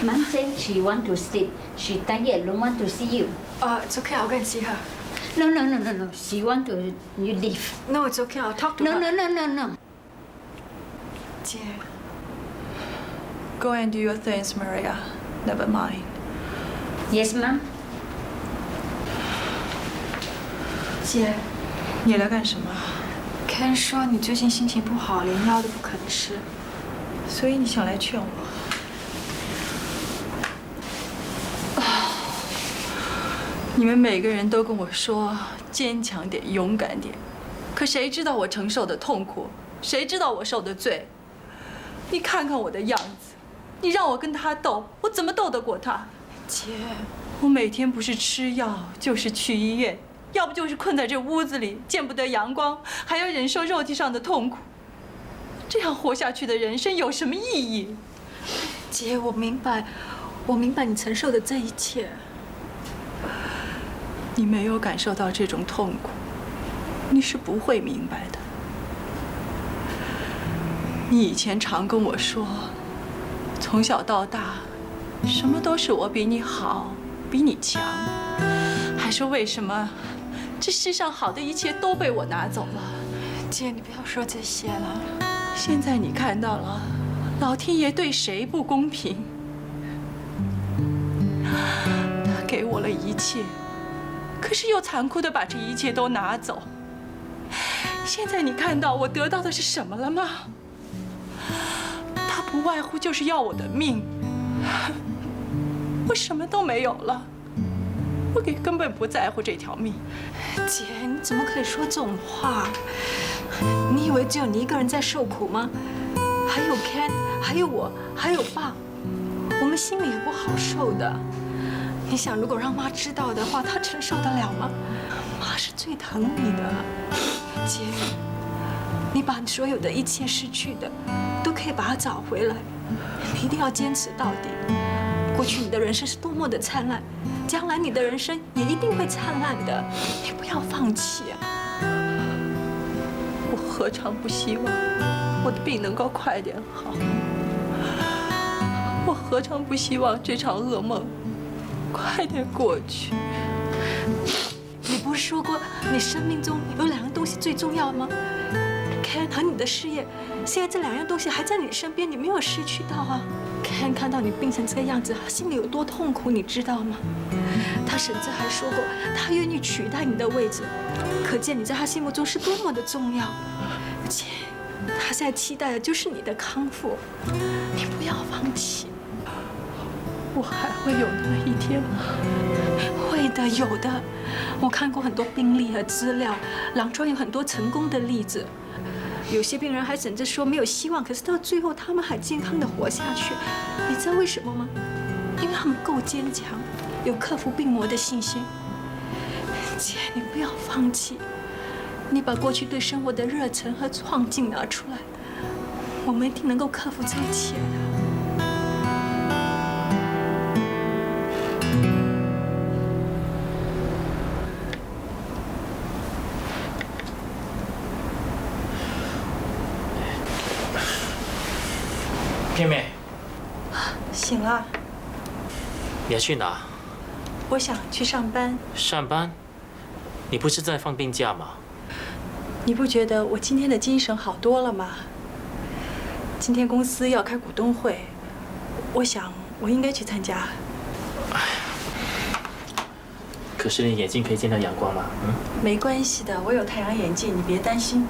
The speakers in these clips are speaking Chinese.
Mom said she want to sleep. She tired, don't want to see you. It's okay. I'll go and see her. No. She want to you leave. No, it's okay. I'll talk to No, her. no. 姐 Go and do your things, Maria. Never mind. Yes, Mom. 姐，你来干什么？ Ken 说你最近心情不好，连药都不肯吃。所以你想来劝我？你们每个人都跟我说坚强点、勇敢点，可谁知道我承受的痛苦？谁知道我受的罪？你看看我的样子，你让我跟他斗，我怎么斗得过他？姐，我每天不是吃药，就是去医院，要不就是困在这屋子里，见不得阳光，还要忍受肉体上的痛苦。这样活下去的人生有什么意义？姐，我明白你承受的这一切。你没有感受到这种痛苦，你是不会明白的。你以前常跟我说，从小到大，什么都是我比你好，比你强，还说为什么这世上好的一切都被我拿走了。姐，你不要说这些了。现在你看到了，老天爷对谁不公平？他给我了一切，可是又残酷地把这一切都拿走。现在你看到我得到的是什么了吗？他不外乎就是要我的命，我什么都没有了，我也根本不在乎这条命。姐，你怎么可以说这种话？你以为只有你一个人在受苦吗？还有 Ken， 还有我，还有爸，我们心里也不好受的。你想，如果让妈知道的话，她承受得了吗？妈是最疼你的，姐，你把所有的一切失去的，都可以把它找回来。你一定要坚持到底。过去你的人生是多么的灿烂，将来你的人生也一定会灿烂的。你不要放弃啊！我何尝不希望我的病能够快点好？我何尝不希望这场噩梦快点过去？你不是说过你生命中有2样东西最重要吗 ？Ken 和你的事业，现在这2样东西还在你身边，你没有失去到啊。Ken 看到你病成这个样子，他心里有多痛苦，你知道吗？他甚至还说过，他愿意取代你的位置，可见你在他心目中是多么的重要。姐，他现在期待的就是你的康复，你不要放弃。我还会有那么一天吗？会的，有的。我看过很多病例和资料，郎庄有很多成功的例子。有些病人还甚至说没有希望，可是到最后他们还健康的活下去。你知道为什么吗？因为他们够坚强，有克服病魔的信心。姐，你不要放弃，你把过去对生活的热忱和创劲拿出来，我们一定能够克服这一切的。妹妹，醒了，你要去哪？我想去上班。上班？你不是在放病假吗？你不觉得我今天的精神好多了吗？今天公司要开股东会，我想我应该去参加。可是你眼睛可以见到阳光吗？没关系的，我有太阳眼镜，你别担心。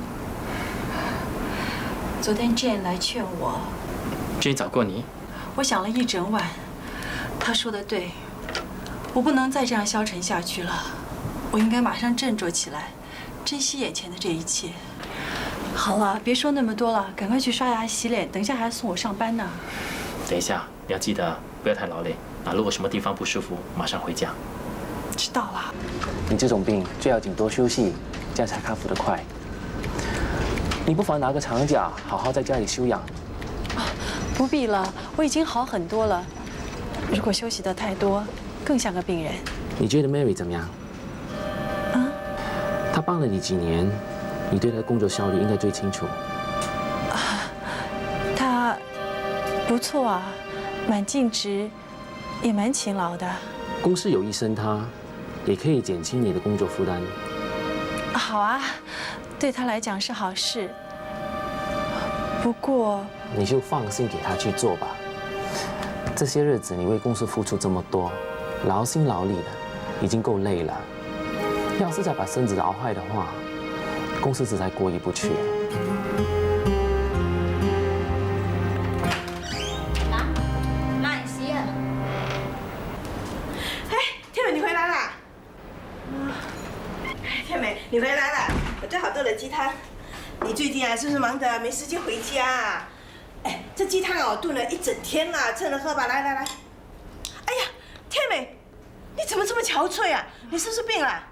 昨天 Jane 来劝我。Jane 找过你？我想了一整晚，她说的对，我不能再这样消沉下去了，我应该马上振作起来，珍惜眼前的这一切。好了，别说那么多了，赶快去刷牙洗脸，等一下还要送我上班呢。等一下，你要记得不要太劳累。如果什么地方不舒服，马上回家。知道了。你这种病最要紧多休息，这样才康复得快。你不妨拿个长假，好好在家里休养。不必了，我已经好很多了。如果休息得太多，更像个病人。你觉得 Mary 怎么样？啊？她帮了你几年，你对她的工作效率应该最清楚。她不错啊，蛮尽职，也蛮勤劳的。公司有医生他，也可以减轻你的工作负担。好啊，对他来讲是好事。不过你就放心给他去做吧。这些日子你为公司付出这么多，劳心劳力的，已经够累了。要是再把身子熬坏的话，公司实在过意不去。慢些。天美，你回来啦！天美，你回来了，我炖好多的鸡汤。你最近啊，是不是忙得没时间回家啊？哎，这鸡汤哦，炖了一整天了，趁热喝吧。来来来。哎呀，天美，你怎么这么憔悴啊？你是不是病了？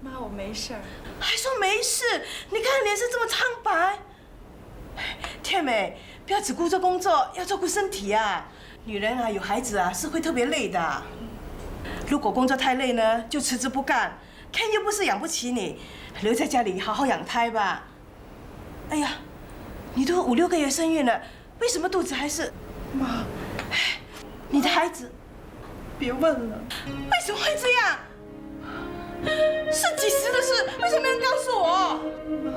妈，我没事儿。还说没事？你看脸色这么苍白。天美，不要只顾着工作，要照顾身体啊。女人啊，有孩子啊，是会特别累的。如果工作太累呢，就辞职不干。Ken 又不是养不起你，留在家里好好养胎吧。哎呀，你都5、6个月身孕了，为什么肚子还是……妈，你的孩子，别问了。为什么会这样？是几时的事？为什么没人告诉我？妈，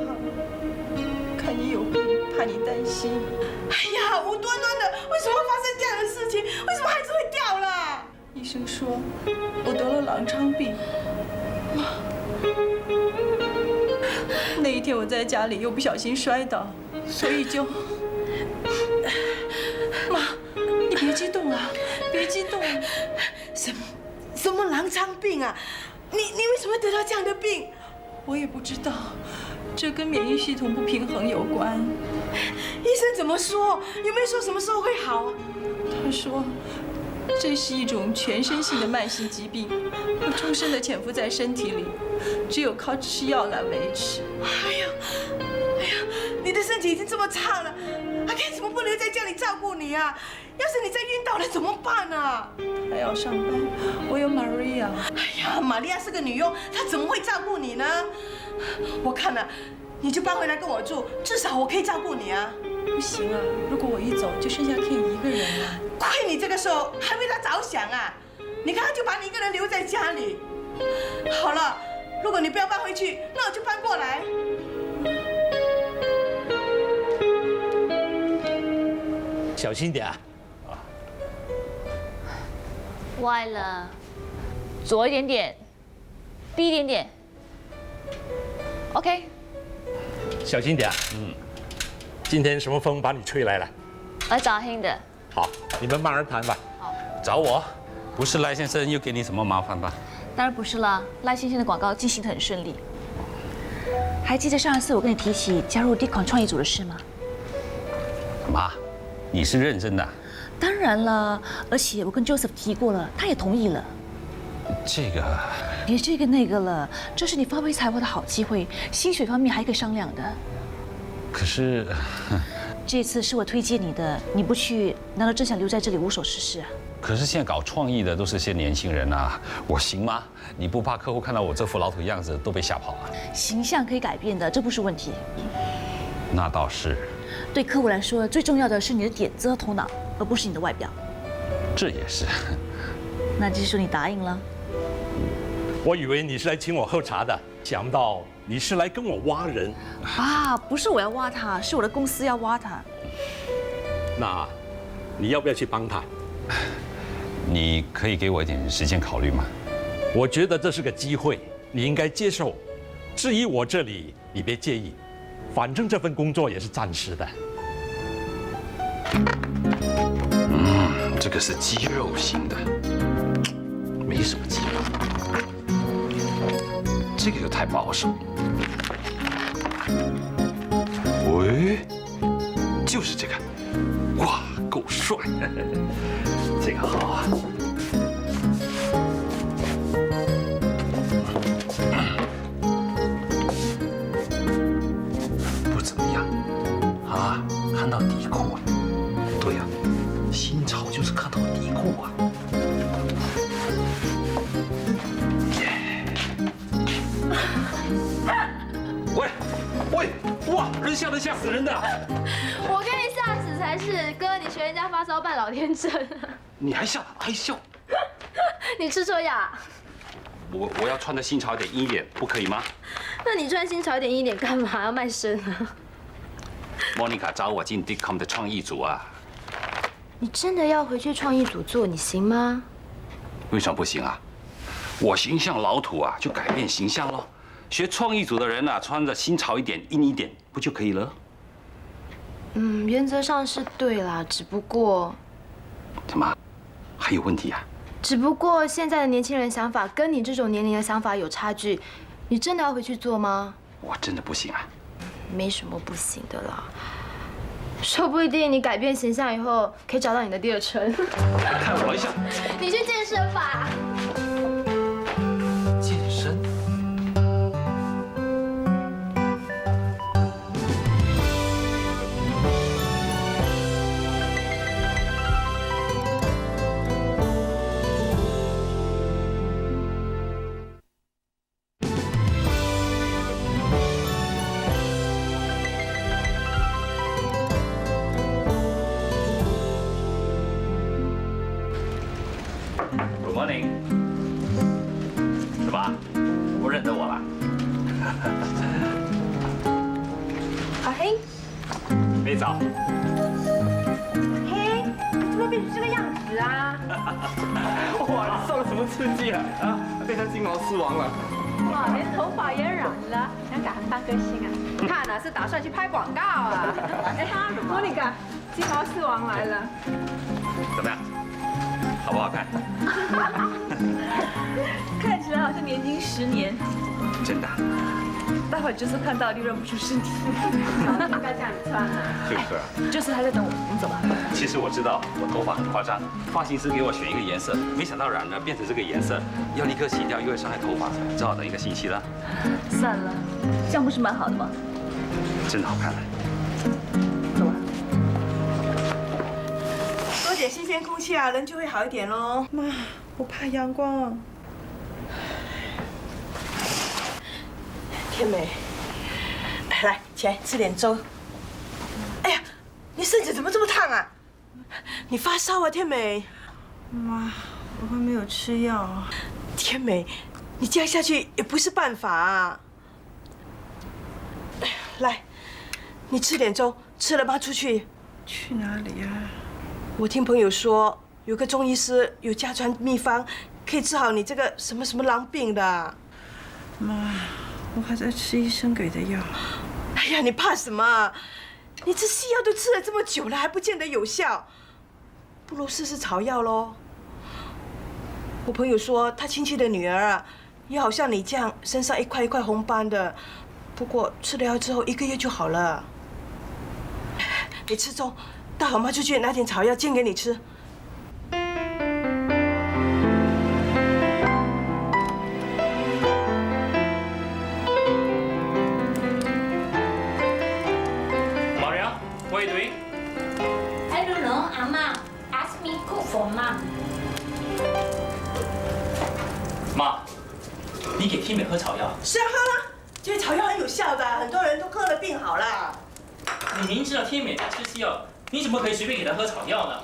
看你有病，怕你担心。哎呀，无端端的，为什么会发生这样的事情？为什么孩子会掉了？医生说我得了狼疮病。那一天我在家里又不小心摔倒，所以就……妈，你别激动啊，别激动。什么狼疮病啊？你为什么会得到这样的病？我也不知道，这跟免疫系统不平衡有关。医生怎么说？有没有说什么时候会好啊？他说这是一种全身性的慢性疾病，会终身的潜伏在身体里，只有靠吃药来维持。哎呀，你的身体已经这么差了，阿 Ken 怎么不留在家里照顾你啊？要是你再晕倒了怎么办啊？还要上班，我有 Maria。哎呀，玛利亚是个女佣，她怎么会照顾你呢？我看了，你就搬回来跟我住，至少我可以照顾你啊。不行啊，如果我一走，就剩下 Ken 一个人了。亏你这个时候还为他着想啊！你看他就把你一个人留在家里。好了，如果你不要搬回去，那我就搬过来。小心点啊！歪了，左一点点，低一点点。OK。小心点啊！今天什么风把你吹来了？来找黑的。好，你们慢慢谈吧。找我，不是赖先生又给你什么麻烦吧？当然不是啦，赖先生的广告进行得很顺利。还记得上一次我跟你提起加入 Dcon 创意组的事吗？妈，你是认真的啊？当然了，而且我跟 Joseph 提过了，他也同意了。这个别这个那个了，这是你发挥才华的好机会，薪水方面还可以商量的。可是，这次是我推荐你的，你不去，难道真想留在这里无所事事啊？可是现在搞创意的都是些年轻人啊，我行吗？你不怕客户看到我这副老土样子都被吓跑啊？形象可以改变的，这不是问题。那倒是。对客户来说，最重要的是你的点子和头脑，而不是你的外表。这也是。那就是说你答应了？我以为你是来请我喝茶的，想不到你是来跟我挖人。啊，不是我要挖他，是我的公司要挖他。那你要不要去帮他？你可以给我一点时间考虑吗？我觉得这是个机会，你应该接受。至于我这里，你别介意，反正这份工作也是暂时的。这个是肌肉型的，没什么肌肉。这个又太保守。喂，就是这个，哇，够帅！这个好啊。不怎么样啊，看到底裤啊。对呀，新潮就是看到底裤啊。喂，哇，人吓得吓死人的。我跟你吓死才是哥，你学人家发烧扮老天真。你还笑还笑？你吃错药。我要穿的新潮一点、阴一点，不可以吗？那你穿新潮一点、阴一点干嘛？要卖身啊？莫妮卡找我进 Dicom 的创意组啊。你真的要回去创意组做，你行吗？为什么不行啊？我形象老土啊，就改变形象咯。学创意组的人啊，穿着新潮一点、阴一点，不就可以了？原则上是对啦，只不过……怎么，还有问题啊？只不过现在的年轻人想法跟你这种年龄的想法有差距，你真的要回去做吗？我真的不行啊。没什么不行的啦，说不定你改变形象以后，可以找到你的第二春。开我玩笑。你去健身吧。健身？Good morning， 是吧？不认得我了？阿黑，没早。嘿，你怎么变成这个样子啊？哇，你受了什么刺激啊？啊，变成金毛狮王了。哇，连头发也染了，想改行当歌星啊？看啊，是打算去拍广告啊。哎，莫妮卡，金毛狮王来了。怎么样？好不好看？看起来好像年轻10年。真的？待会儿就是看到你认不出是你。应该这样穿啊。就是啊。就是还在等我，我们走吧。其实我知道我头发很夸张，发型师给我选一个颜色，没想到染了变成这个颜色，要立刻洗掉，又会伤害头发，只好等一个星期了。算了，这样不是蛮好的吗？真的好看。走吧。多点新鲜空气啊，人就会好一点喽。妈，我怕阳光。天美，来，起来吃点粥。哎呀，你身子怎么这么烫啊？你发烧啊，天美。妈，我还没有吃药。天美，你这样下去也不是办法啊。来，你吃点粥，吃了妈出去。去哪里呀？我听朋友说，有个中医师有家传秘方，可以治好你这个什么什么狼病的。妈，我还在吃医生给的药。哎呀，你怕什么？你这西药都吃了这么久了，还不见得有效，不如试试草药喽。我朋友说，他亲戚的女儿啊，也好像你这样，身上一块一块红斑的，不过吃了药之后1个月就好了。你吃粥，待会妈出去拿点草药煎给你吃。What are you doing? I don't know, Amma. Ask me cook for mom. 妈，你给天美喝草药？是啊，喝了，这些草药很有效的，很多人都喝了病好了。你明知道天美在吃西药，你怎么可以随便给她喝草药呢？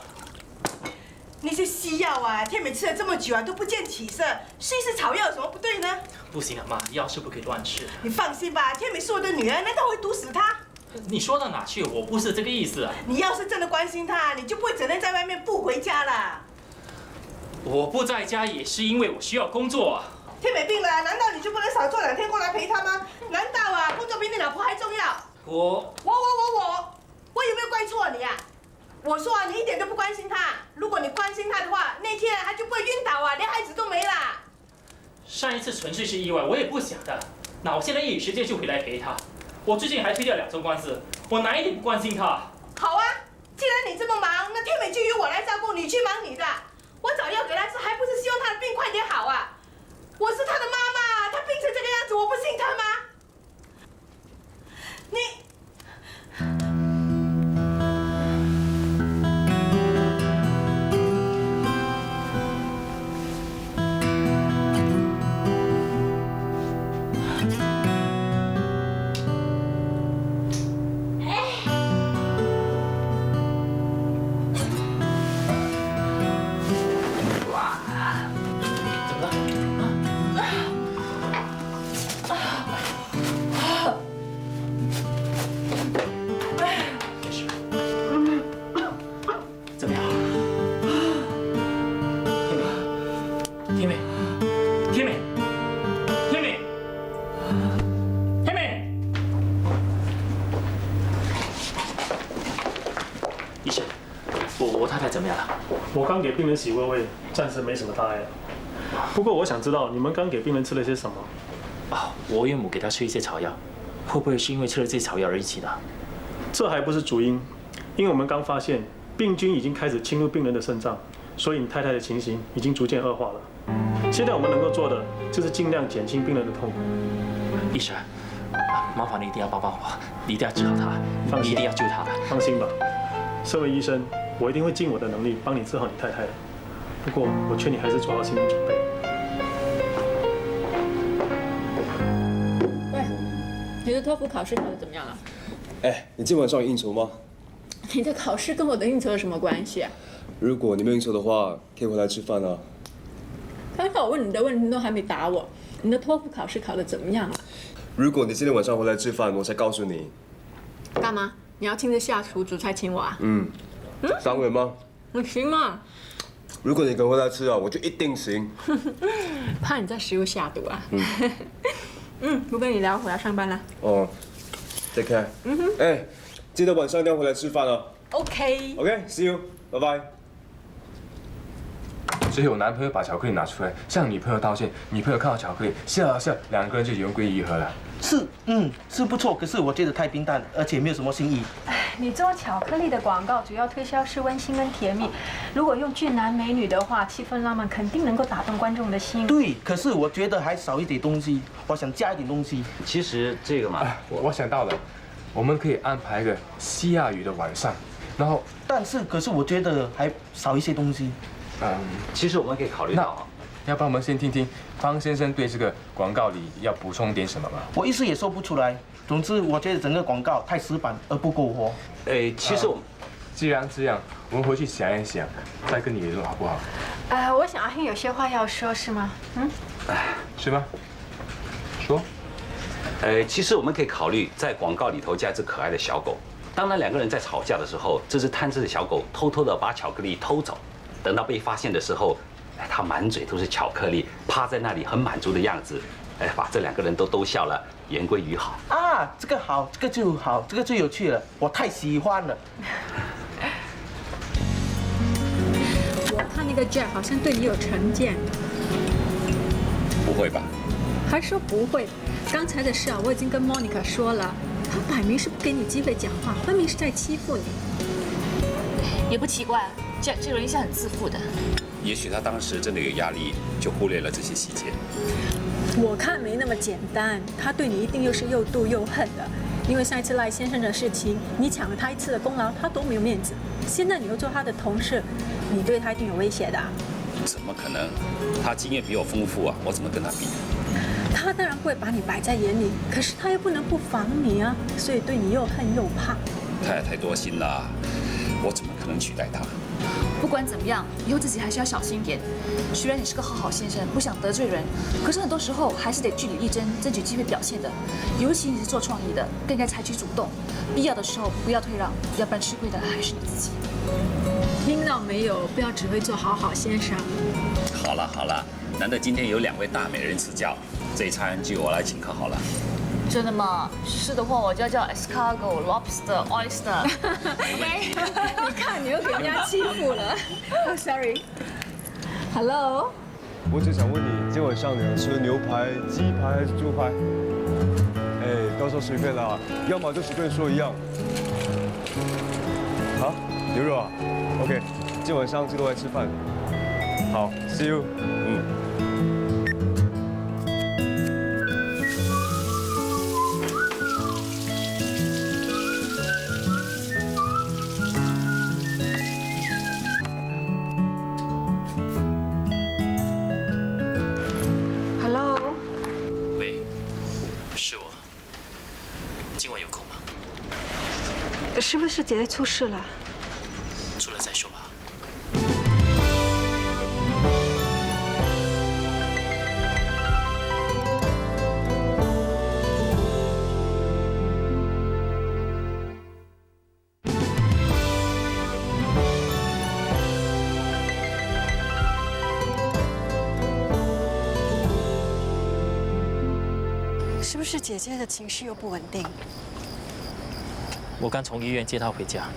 那些西药啊，天美吃了这么久啊，都不见起色，试一试草药有什么不对呢？不行啊，妈，药是不可以乱吃的。你放心吧，天美是我的女儿，难道我会毒死她？你说到哪去？我不是这个意思啊。你要是真的关心她，你就不会整天在外面不回家了。我不在家也是因为我需要工作啊。天美病了，难道你就不能少做2天过来陪她吗？难道啊，工作比你老婆还重要？我有没有怪错你啊？我说啊，你一点都不关心她。如果你关心她的话，那天她就不会晕倒啊，连孩子都没啦。上一次纯粹是意外，我也不想的。那我现在一有时间就回来陪她。我最近还推掉2宗官司，我哪一点不关心她？好啊，既然你这么忙，那天美就由我来照顾，你去忙你的。我找药给她吃，还不是希望她的病快点好啊？我是她的妈妈，她病成这个样子，我不心疼吗？你。医生，我太太怎么样了？我刚给病人洗胃胃，暂时没什么大碍了。不过我想知道你们刚给病人吃了些什么？我岳母给他吃一些草药，会不会是因为吃了这些草药而引起的？这还不是主因，因为我们刚发现病菌已经开始侵入病人的肾脏，所以你太太的情形已经逐渐恶化了。现在我们能够做的就是尽量减轻病人的痛苦。医生，麻烦你一定要帮我，你一定要治好他，你一定要救他。放心吧，身为医生，我一定会尽我的能力帮你治好你太太的。不过我劝你还是做好心理准备。喂，你的托福考试考得怎么样了？哎，你今晚上有应酬吗？你的考试跟我的应酬有什么关系啊？如果你没有应酬的话，可以回来吃饭啊。刚才我问你的问题都还没答我，你的托福考试考得怎么样了？如果你今天晚上回来吃饭，我才告诉你。干嘛？你要亲自下厨煮菜请我啊？当然吗？我行吗？如果你肯回来吃啊，我就一定行。怕你在食物下毒啊？不跟你聊，我要上班了。哦 ，take care。哎，记得晚上一定要回来吃饭啊。OK，see you，拜拜。只有男朋友把巧克力拿出来向女朋友道歉，女朋友看到巧克力笑啊笑，两个人就永归于一合了。是不错，可是我觉得太平淡，而且没有什么新意。你做巧克力的广告，主要推销是温馨跟甜蜜。如果用俊男美女的话，气氛浪漫，肯定能够打动观众的心。对，可是我觉得还少一点东西，我想加一点东西。其实这个嘛，我想到了，我们可以安排一个下雨的晚上，然后，可是我觉得还少一些东西。其实我们可以考虑到，要不然我们先听听方先生对这个广告里要补充点什么吧。我一时也说不出来。总之，我觉得整个广告太死板而不够活。其实既然这样，我们回去想一想，再跟你联络好不好？我想阿hin有些话要说，是吗？是吗？说。其实我们可以考虑在广告里头加一只可爱的小狗。当然，两个人在吵架的时候，这只贪吃的小狗偷偷的把巧克力偷走。等到被发现的时候，它满嘴都是巧克力，趴在那里很满足的样子，把这两个人都逗笑了，言归于好。这个好，这个就好，这个最有趣了，我太喜欢了。我看那个 Jack 好像对你有成见。不会吧？还说不会？刚才的事啊，我已经跟 Monica 说了，他摆明是不给你机会讲话，分明是在欺负你。也不奇怪。这个人是很自负的，也许他当时真的有压力，就忽略了这些细节。我看没那么简单，他对你一定又是又妒又恨的。因为上一次赖先生的事情，你抢了他一次的功劳，他多没有面子。现在你又做他的同事，你对他一定有威胁的。怎么可能？他经验比我丰富啊，我怎么跟他比？他当然会把你摆在眼里，可是他又不能不防你啊，所以对你又恨又怕。太多心了，我怎么可能取代他？不管怎么样，以后自己还是要小心一点。虽然你是个好先生，不想得罪人，可是很多时候还是得据理力争，争取机会表现的。尤其你是做创意的，更应该采取主动，必要的时候不要退让，要不然吃亏的还是你自己。听到没有？不要只会做好先生。好了，难得今天有两位大美人赐教，这一餐就我来请客好了。真的吗？是的话，我就要叫 escargot、lobster、oyster。你看，你又给人家欺负了。Sorry。Hello。我只想问你，今晚上你要吃牛排、鸡排还是猪排？到时候随便啦，要么就随便说一样。好，牛肉啊 ，OK。今晚上记得来吃饭。好 ，See you。是不是姐姐出事了？出了再说吧。是不是姐姐的情绪又不稳定？我刚从医院接她回家，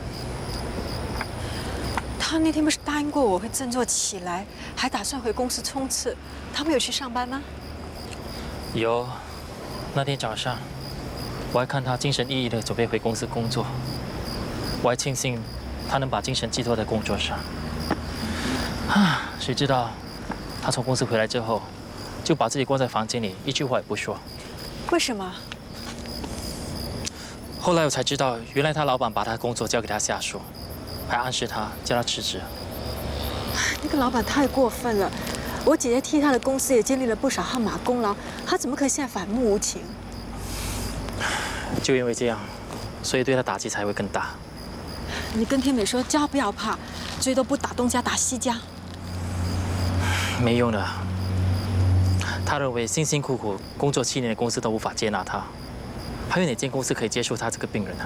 他那天不是答应过我会振作起来，还打算回公司冲刺。他们有去上班吗？有，那天早上，我还看他精神奕奕的准备回公司工作，我还庆幸他能把精神寄托在工作上。谁知道他从公司回来之后，就把自己关在房间里，一句话也不说。为什么？后来我才知道，原来他老板把他工作交给他下属，还暗示他叫他辞职。那个老板太过分了！我姐姐替他的公司也建立了不少汗马功劳，他怎么可以现在反目无情？就因为这样，所以对他打击才会更大。你跟天美说，叫他不要怕，最多不打东家打西家。没用的。他认为辛辛苦苦工作7年的公司都无法接纳他，还有哪间公司可以接受他这个病人呢？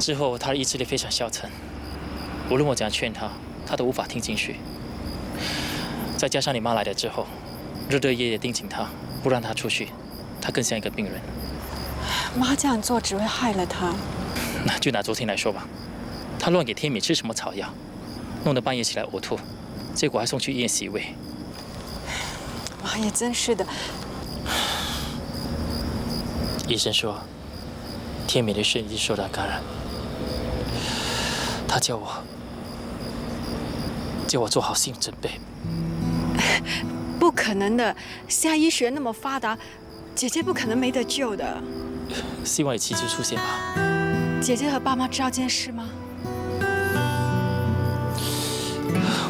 之后他的意志力非常消沉，无论我怎样劝他，他都无法听进去。再加上你妈来了之后，日日夜夜盯紧他，不让他出去，他更像一个病人。妈这样做只会害了他。那就拿昨天来说吧，他乱给天米吃什么草药，弄得半夜起来呕吐，结果还送去医院洗胃。妈也真是的。医生说，天米的肾已经受到感染。他叫我做好心理准备。不可能的，现在医学那么发达，姐姐不可能没得救的。希望有奇迹出现吧。姐姐和爸妈知道这件事吗？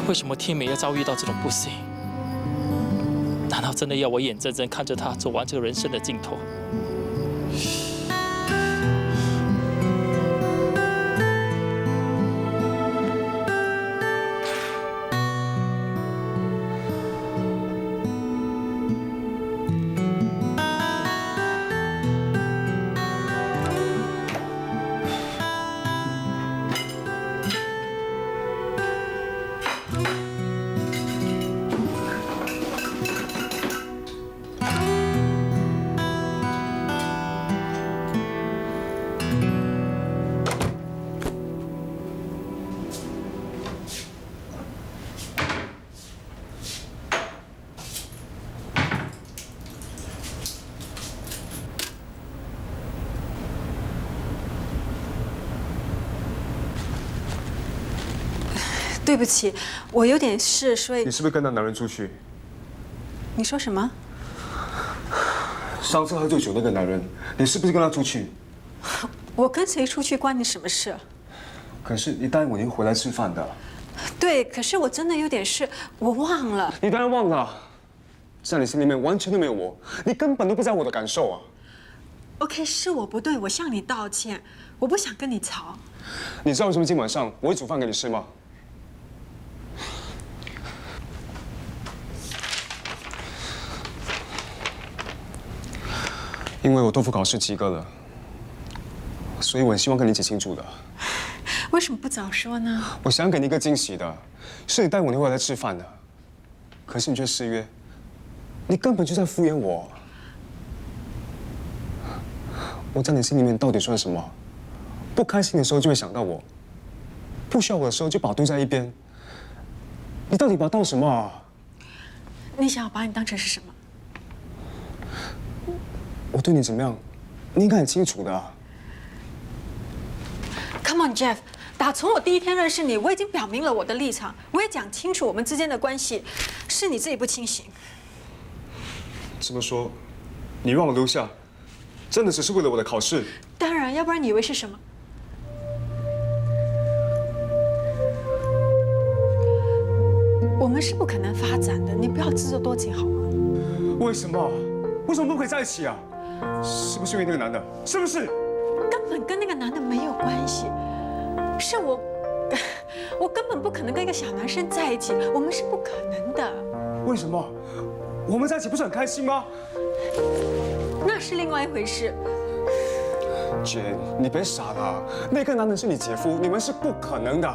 为什么天美要遭遇到这种不幸？难道真的要我眼睁睁看着她走完这个人生的尽头？对不起，我有点事，所以。你是不是跟那男人出去？你说什么？上次喝醉酒那个男人，你是不是跟他出去？我跟谁出去关你什么事？可是你答应我你会回来吃饭的。对，可是我真的有点事，我忘了。你当然忘了，在你心里面完全都没有我，你根本都不在乎我的感受啊。OK， 是我不对，我向你道歉，我不想跟你吵。你知道为什么今晚上我会煮饭给你吃吗？因为我托福考试及格了，所以我很希望跟你一起庆祝的。为什么不早说呢？我想给你一个惊喜的，是你带我回来吃饭的，可是你却失约，你根本就在敷衍我。我在你心里面到底算什么？不开心的时候就会想到我，不需要我的时候就把我丢在一边。你到底把我当什么啊？你想要把你当成是什么？我对你怎么样，你应该很清楚的。Come on, Jeff， 打从我第一天认识你，我已经表明了我的立场，我也讲清楚我们之间的关系，是你自己不清醒。这么说，你让我留下，真的只是为了我的考试？当然，要不然你以为是什么？我们是不可能发展的，你不要自作多情好吗？为什么？为什么不可以在一起啊？是不是因为那个男的？是不是？根本跟那个男的没有关系，是我根本不可能跟一个小男生在一起，我们是不可能的。为什么？我们在一起不是很开心吗？那是另外一回事。姐，你别傻了，那个男人是你姐夫，你们是不可能的。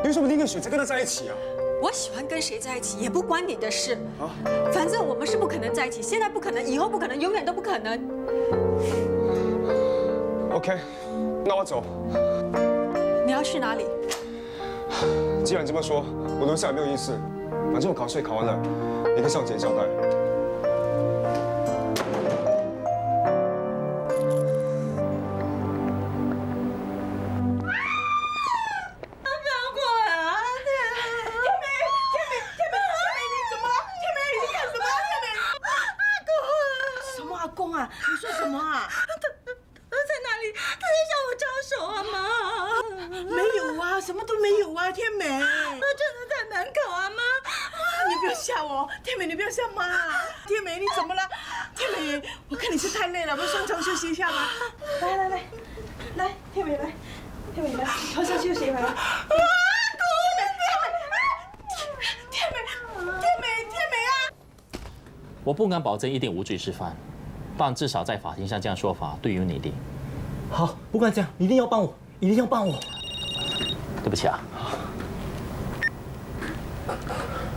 你为什么宁愿选择跟他在一起啊？我喜欢跟谁在一起也不关你的事啊！反正我们是不可能在一起，现在不可能，以后不可能，永远都不可能。OK， 那我走。你要要去哪里？既然这么说，我留下也没有意思。反正我考试也考完了，也跟向姐交代。我不敢保证一定无罪释放，但至少在法庭上这样说法对于你的。好，不管这样，你一定要帮我，一定要帮我。对不起啊。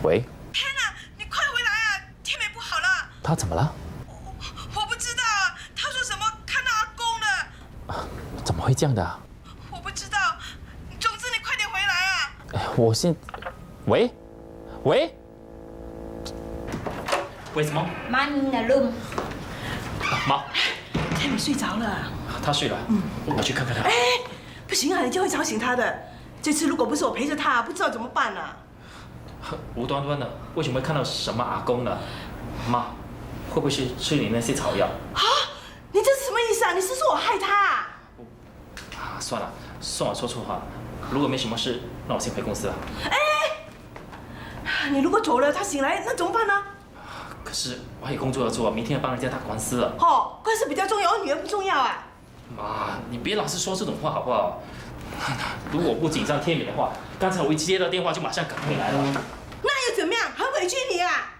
喂。天哪，你快回来啊！天美不好了。他怎么了？我不知道，他说什么看到阿公了。怎么会这样的啊？我不知道，总之你快点回来啊！我现，喂。为什么？妈咪的 room。妈，天美睡着了。他睡了。我去看看他。哎，不行啊，你就会吵醒他的。这次如果不是我陪着他，不知道怎么办啊。无端端的，为什么会看到什么阿公呢？妈，会不会是吃你那些草药？啊，你这是什么意思啊？你是说我害他？算了，算我说错话。如果没什么事，那我先回公司了。你如果走了，他醒来那怎么办呢？可是我还有工作要做，明天要帮人家打官司了。哦，官司比较重要，我女儿不重要啊。妈，你别老是说这种话好不好？如果不紧张天美的话，刚才我一接到电话就马上赶回来了。那又怎么样？很委屈你啊！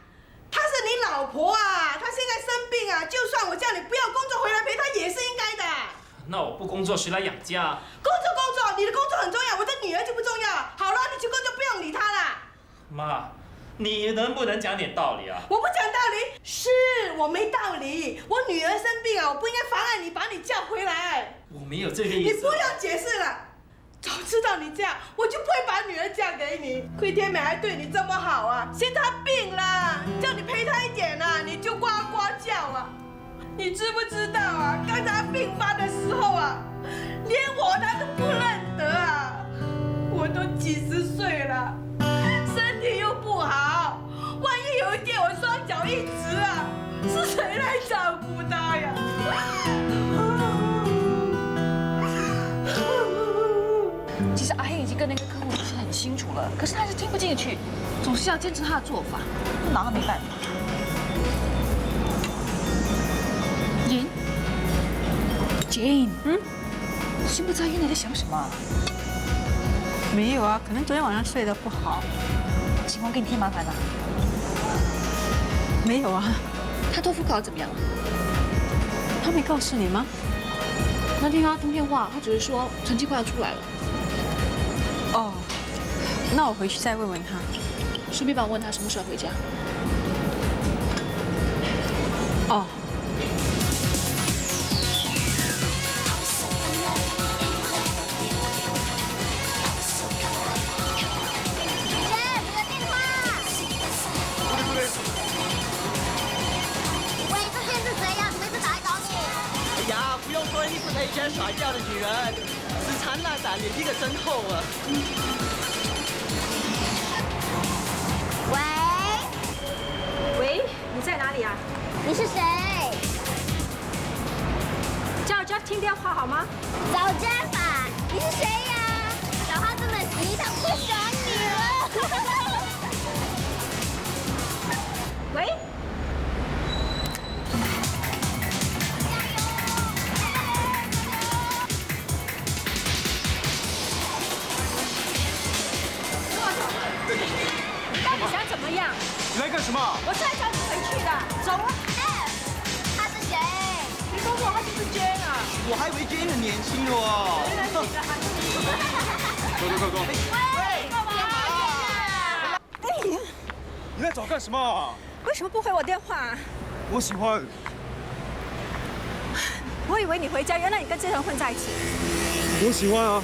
她是你老婆啊，她现在生病啊，就算我叫你不要工作回来陪她也是应该的。那我不工作谁来养家？工作，你的工作很重要，我的女儿就不重要。好了，你去工作，不用理她了。妈，你能不能讲点道理啊？我不讲道理，是我没道理。我女儿生病啊，我不应该妨碍你，把你叫回来。我没有这个意思。你不用解释了，早知道你这样，我就不会把女儿嫁给你。亏天美还对你这么好啊，现在她病了，叫你陪她一点啊，你就呱呱叫啊。你知不知道啊？刚才她病发的时候啊，连我她都不认得啊。我都几10岁了。身体又不好，万一有一天我双脚一直啊，是谁来照顾他呀？其实阿黑已经跟那个客户解释很清楚了，可是他还是听不进去，总是要坚持他的做法，拿他没办法。Jane， 心不在焉的在想什么？没有啊，可能昨天晚上睡得不好。情况给你添麻烦了？没有啊。他托福考得怎么样了？他没告诉你吗？那天跟他通电话，他只是说成绩快要出来了。哦，那我回去再问问他。顺便帮我问他什么时候回家。哦。以前甩掉的女人，死缠烂打，脸皮可真厚啊！喂，你在哪里啊？你是谁？叫 Jeff 听电话好吗？找 Jeff 啊？你是谁呀？找他这么急，他不爽你了。喂。你来干什么？我是来找你回去的，走啊！他是谁？你告诉我他就是 Jane 啊！我还以为 Jane 很年轻哦。走。喂，干嘛啊？哎呀！你在找干什么？为什么不回我电话？我喜欢。我以为你回家，原来你跟这人混在一起。我喜欢啊。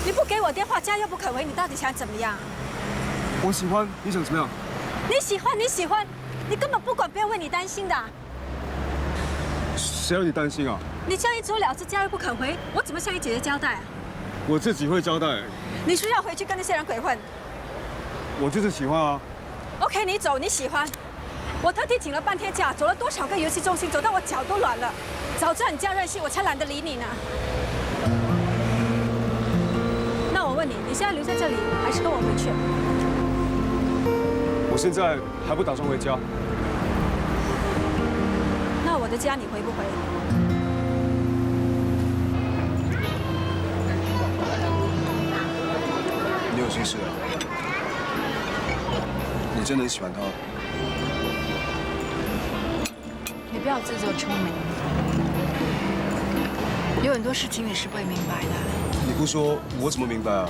你不给我电话，家又不肯回，你到底想怎么样？我喜欢，你想怎么样？你喜欢，你根本不管别人为你担心的。谁让你担心啊？你这样一走了之，家又不肯回，我怎么向你姐姐交代啊？我自己会交代。你是要回去跟那些人鬼混？我就是喜欢啊。OK， 你走，你喜欢。我特地请了半天假，走了多少个游戏中心，走到我脚都软了。早知道你这样任性，我才懒得理你呢。那我问你，你现在留在这里，还是跟我回去？我现在还不打算回家。那我的家你回不回？你有心事啊？你真的很喜欢他？你不要自作聪明，有很多事情你是不会明白的。你不说，我怎么明白啊？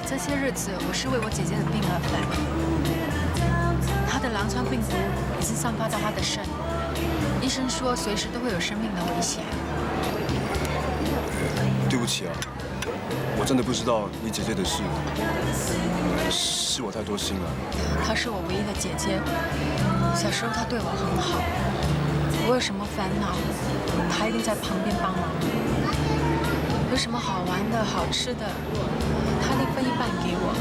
这些日子我是为我姐姐的病而烦，她的狼疮病毒已经散发到她的肾，医生说随时都会有生命的危险。对不起啊，我真的不知道你姐姐的事，是我太多心了。她是我唯一的姐姐，小时候她对我很好，我有什么烦恼，她一定在旁边帮忙。有什么好玩的好吃的，她一定分一半给我。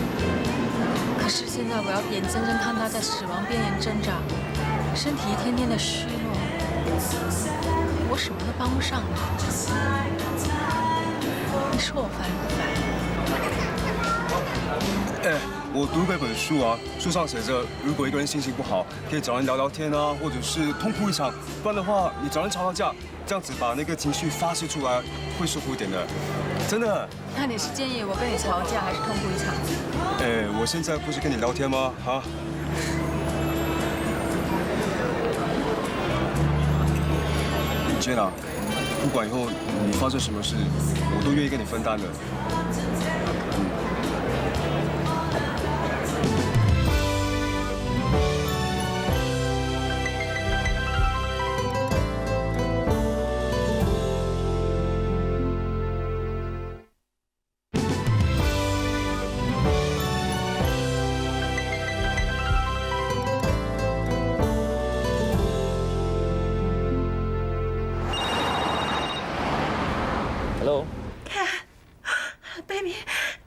可是现在我要眼睁睁看她在死亡边缘挣扎，身体一天天的虚弱，我什么都帮不上了。你说我烦不烦？哎，我读过一本书啊，书上写着，如果一个人心情不好，可以找人聊聊天啊，或者是痛哭一场，不然的话，你找人吵吵架，这样子把那个情绪发泄出来，会舒服一点的，真的。那你是建议我跟你吵架，还是痛哭一场？哎，我现在不是跟你聊天吗？啊？Jenna，不管以后你发生什么事，我都愿意跟你分担的。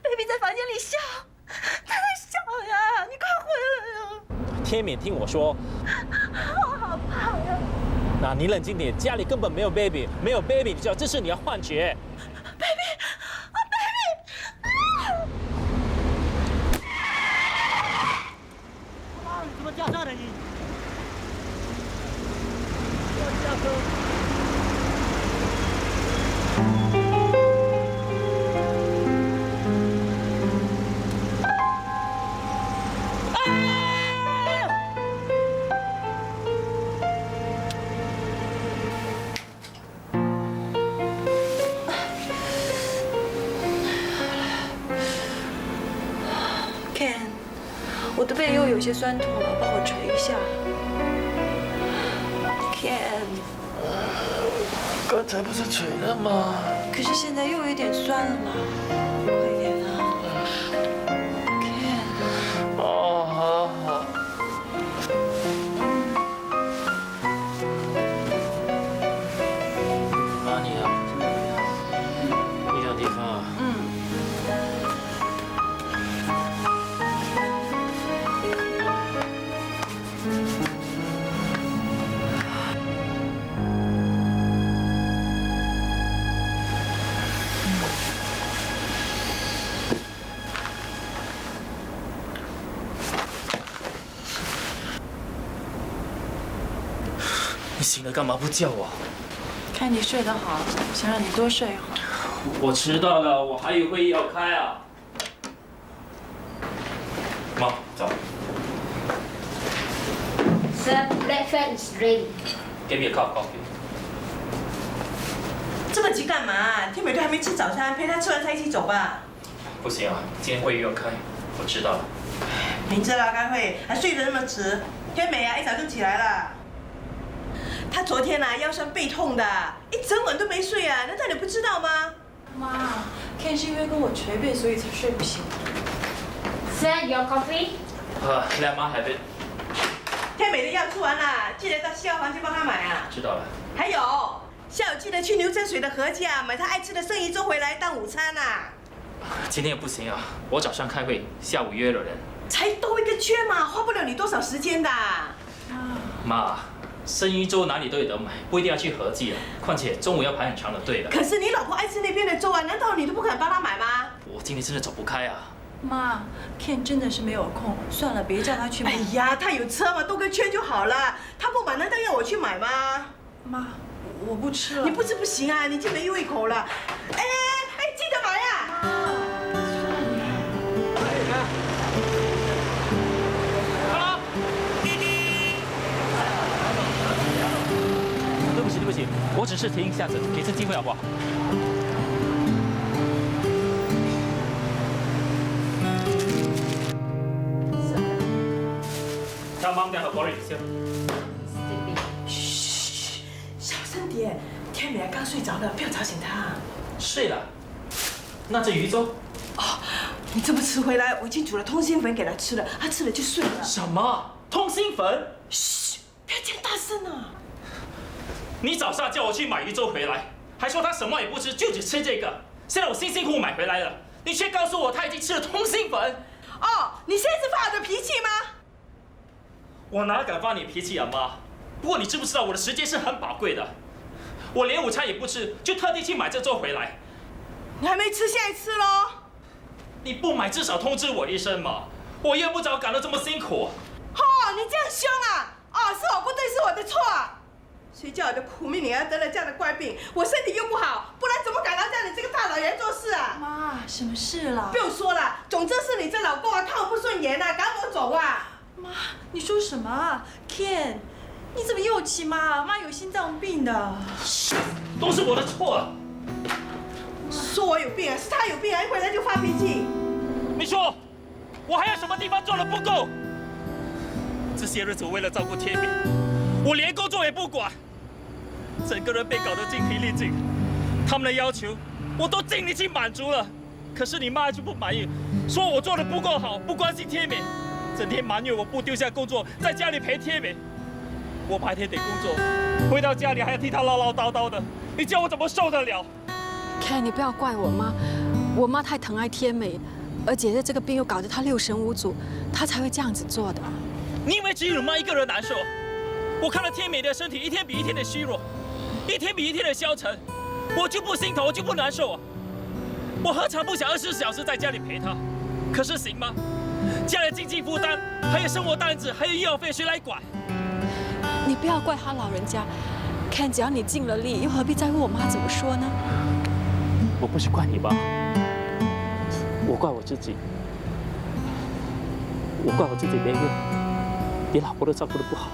Baby 在房间里笑，他在笑呀！你快回来呀！天敏，听我说，我好怕呀！那你冷静点，家里根本没有 baby， 没有 baby， 你知道这是你的幻觉。哇，你怎么驾车的你？驾车。我的背又有些酸痛了，帮我捶一下。Ken， 刚才不是捶了吗？可是现在又有点酸了嘛，快点啊 ，Ken。哦，好好。哪里啊？一样地方啊。你醒了干嘛不叫我？看你睡得好，想让你多睡一会儿。我迟到了，我还有会议要开啊。妈，走。 Sir, breakfast is ready. Give me a cup of coffee. 这么急干嘛？天美都还没吃早餐，陪她吃完才一起走吧。不行啊，今天会议要开，我知道了。明知道开会，还睡得那么迟。天美啊，一早就起来了。她昨天啊腰酸背痛的，一整晚都没睡啊，难道你不知道吗？妈 ，Ken 是因为跟我捶背，所以才睡不醒。Sir, your coffee? Let Ma have it. 天美的药吃完了，记得到西药房去帮她买啊。知道了。还有，下午记得去牛真水的何家买她爱吃的生鱼粥回来当午餐啊。今天也不行啊，我早上开会，下午约了人。才多一个缺嘛，花不了你多少时间的。妈，生鱼粥哪里都有得买，不一定要去和记啊。况且中午要排很长的队的。可是你老婆爱吃那边的粥啊，难道你都不肯帮她买吗？我今天真的走不开啊。妈 ，Ken 真的是没有空，算了，别叫他去买。哎呀，他有车嘛，多个圈就好了。他不买，难道要我去买吗？妈，我不吃了。你不吃不行啊，你已经没胃口了。哎，记得买呀。对不起，我只是停一下子，给次机会好不好？Tell Mom that her body is here. 嘘，小声点。天美刚睡着了，不要吵醒她。睡了？那这鱼粥？哦，你这么迟回来，我已经煮了通心粉给她吃了，她吃了就睡了。什么？通心粉？嘘，不要这样大声啊！你早上叫我去买鱼粥回来，还说他什么也不吃，就只吃这个。现在我辛辛苦苦买回来了，你却告诉我他已经吃了通心粉。哦，你现在是发我的脾气吗？我哪敢发你脾气啊，妈！不过你知不知道我的时间是很宝贵的？我连午餐也不吃，就特地去买这粥回来。你还没吃，现在吃喽？你不买至少通知我一声嘛！我用不着赶得这么辛苦。哦，你这样凶啊！哦，是我不对，是我的错。谁叫我的苦命女儿得了这样的怪病？我身体又不好，不然怎么敢让你这个大老爷做事啊？妈，什么事了？不用说了，总之是你这老公啊，看我不顺眼啊，赶我走啊！妈，你说什么啊 ？Ken， 你怎么又气妈？妈有心脏病的。都是我的错。说我有病啊，是他有病啊，一回来就发脾气。你说，我还有什么地方做得不够？这些日子我为了照顾天明，我连工作也不管。整个人被搞得精疲力尽，他们的要求我都尽力去满足了，可是你妈就不满意，说我做的不够好，不关心天美，整天埋怨我不丢下工作，在家里陪天美。我白天得工作，回到家里还要替她唠唠叨叨的，你叫我怎么受得了 ？Ken， 你不要怪我妈，我妈太疼爱天美，而且这个病又搞得她六神无主，她才会这样子做的。你以为只有妈一个人难受？我看到天美的身体一天比一天的虚弱，一天比一天的消沉，我就不心疼，我就不难受啊！我何尝不想24小时在家里陪她？可是行吗？家里经济负担，还有生活担子，还有医药费，谁来管？你不要怪他老人家 ，Ken， 只要你尽了力，又何必在乎我妈怎么说呢？我不是怪你妈，我怪我自己，我怪我自己没用，连老婆都照顾得不好。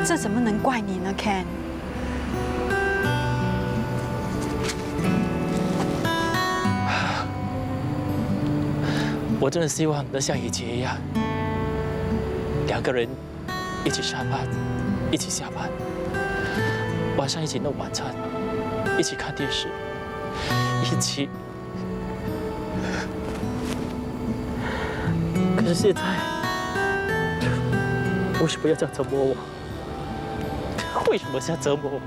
这怎么能怪你呢 ，Ken？ 我真的希望能像以前一样，两个人一起上班，一起下班，晚上一起弄晚餐，一起看电视，一起。可是现在，为什么要这样折磨我？为什么这样折磨我？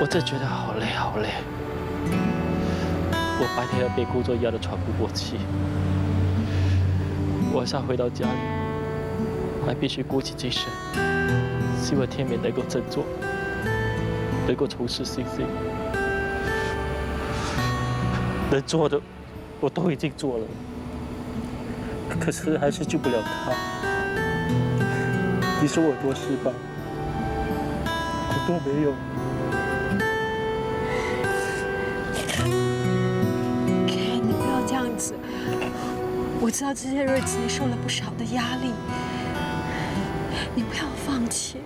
我真觉得好累，好累。我白天要被工作压得喘不过气，晚上回到家里还必须鼓起精神，希望天美能够振作，能够重拾信心。能做的我都已经做了，可是还是救不了他。你说我多失败，我多没有。Ken， 你不要这样子。我知道这些日子你受了不少的压力，你不要放弃。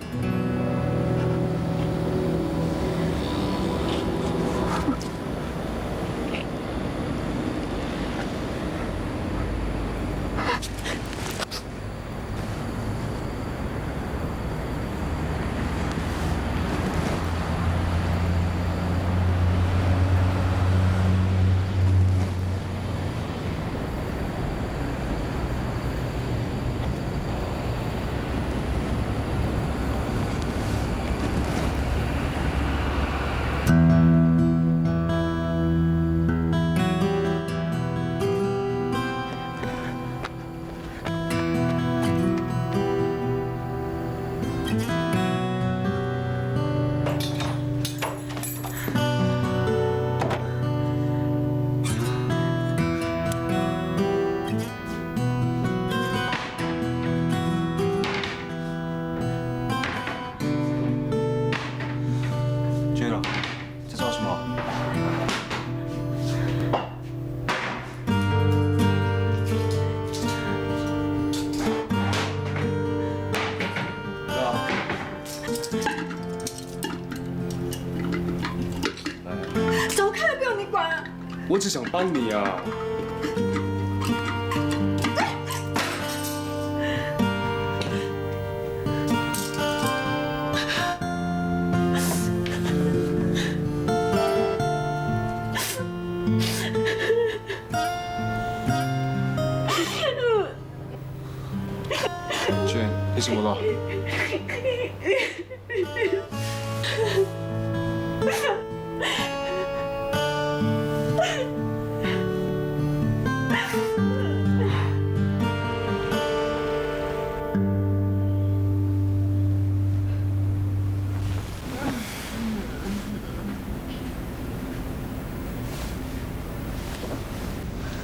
我只想帮你啊。娟，你怎么了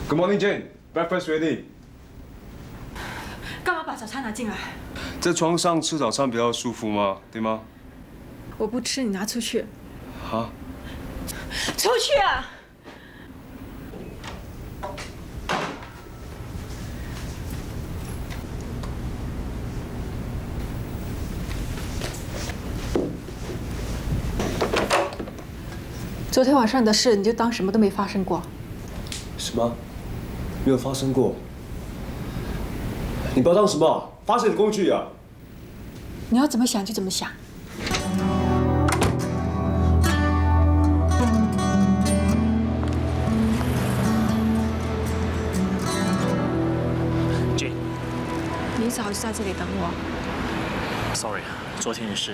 ？Good morning, Jane. Breakfast ready. 干嘛把早餐拿进来？在床上吃早餐比较舒服吗？对吗？我不吃，你拿出去。啊？出去啊！昨天晚上的事，你就当什么都没发生过。什么？没有发生过？你把我当什么？发泄的工具啊！你要怎么想就怎么想。Jane， 你早就在这里等我。Sorry， 昨天的事。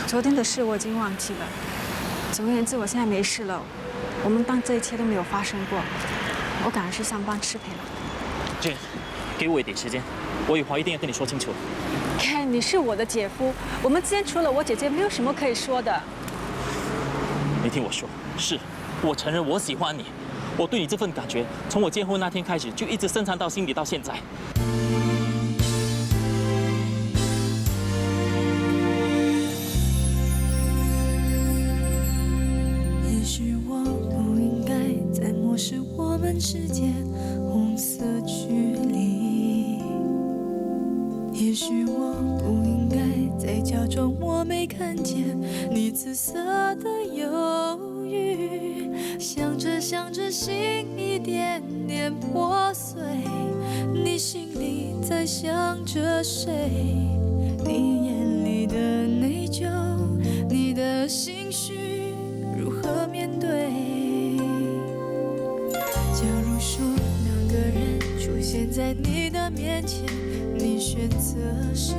昨天的事我已经忘记了。总而言之，我现在没事了。我们当这一切都没有发生过。我赶快去上班吃赔了。Jane， 给我一点时间，我有话一定要跟你说清楚。Ken， 你是我的姐夫，我们之间除了我姐姐，没有什么可以说的。你听我说，是，我承认我喜欢你，我对你这份感觉，从我结婚那天开始就一直深藏到心底，到现在。也许我不应该再漠视我们之间红色距离，也许我不应该再假装我没看见你紫色的忧郁，想着想着心一点点破碎，你心里在想着谁？你眼里的内疚，你的心绪如何面对？假如说两个人出现在你的面前，你选择谁？